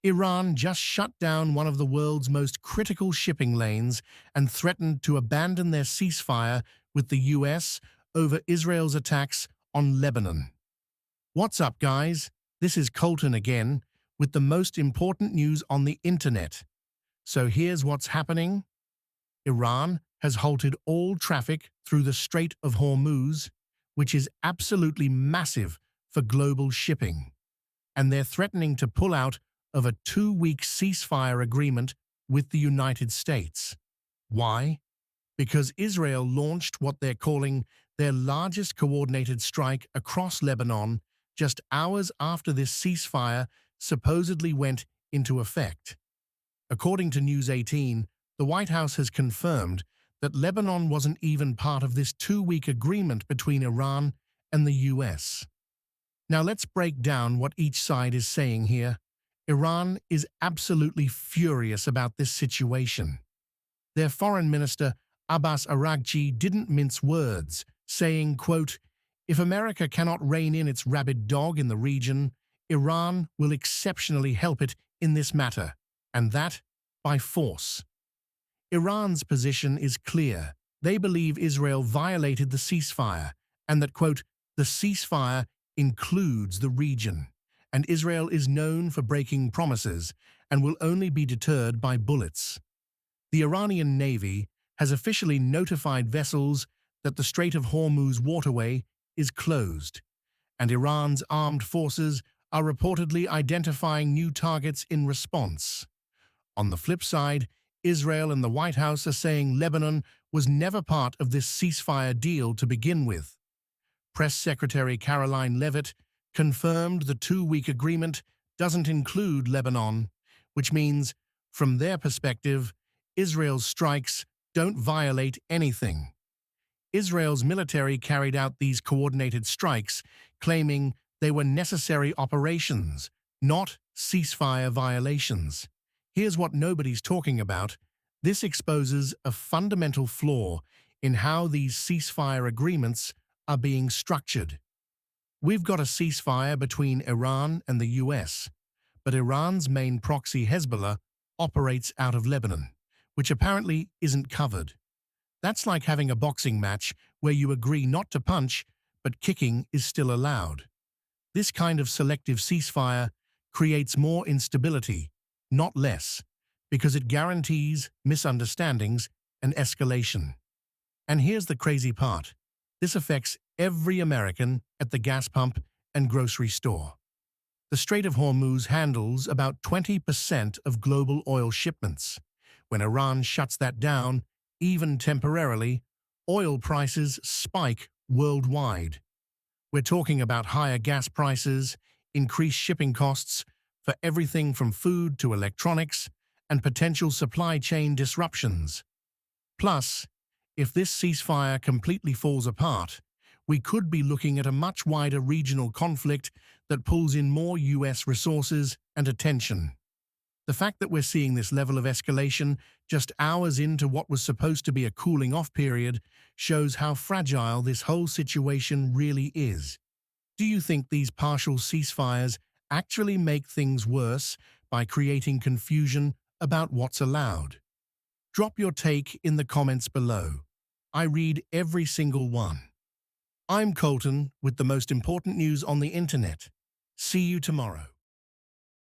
Iran just shut down one of the world's most critical shipping lanes and threatened to abandon their ceasefire with the US over Israel's attacks on Lebanon. What's up, guys? This is Colton again with the most important news on the internet. So here's what's happening. Iran has halted all traffic through the Strait of Hormuz, which is absolutely massive for global shipping. And they're threatening to pull out of a 2-week ceasefire agreement with the United States. Why? Because Israel launched what they're calling their largest coordinated strike across Lebanon just hours after this ceasefire supposedly went into effect. According to News 18, the White House has confirmed that Lebanon wasn't even part of this 2-week agreement between Iran and the US. Now let's break down what each side is saying here. Iran is absolutely furious about this situation. Their foreign minister, Abbas Araghchi, didn't mince words, saying, quote, "If America cannot rein in its rabid dog in the region, Iran will exceptionally help it in this matter, and that by force." Iran's position is clear. They believe Israel violated the ceasefire, and that, quote, "the ceasefire includes the region, and Israel is known for breaking promises and will only be deterred by bullets." The Iranian Navy has officially notified vessels that the Strait of Hormuz waterway is closed, and Iran's armed forces are reportedly identifying new targets in response. On the flip side, Israel and the White House are saying Lebanon was never part of this ceasefire deal to begin with. Press Secretary Caroline Leavitt confirmed the 2-week agreement doesn't include Lebanon, which means, from their perspective, Israel's strikes don't violate anything. Israel's military carried out these coordinated strikes, claiming they were necessary operations, not ceasefire violations. Here's what nobody's talking about. This exposes a fundamental flaw in how these ceasefire agreements are being structured. We've got a ceasefire between Iran and the US, but Iran's main proxy, Hezbollah, operates out of Lebanon, which apparently isn't covered. That's like having a boxing match where you agree not to punch, but kicking is still allowed. This kind of selective ceasefire creates more instability, not less, because it guarantees misunderstandings and escalation. And here's the crazy part. This affects every American at the gas pump and grocery store. The Strait of Hormuz handles about 20% of global oil shipments. When Iran shuts that down, even temporarily, oil prices spike worldwide. We're talking about higher gas prices, increased shipping costs for everything from food to electronics, and potential supply chain disruptions. Plus, if this ceasefire completely falls apart, we could be looking at a much wider regional conflict that pulls in more US resources and attention. The fact that we're seeing this level of escalation just hours into what was supposed to be a cooling-off period shows how fragile this whole situation really is. Do you think these partial ceasefires actually make things worse by creating confusion about what's allowed? Drop your take in the comments below. I read every single one. I'm Colton with the most important news on the internet. See you tomorrow.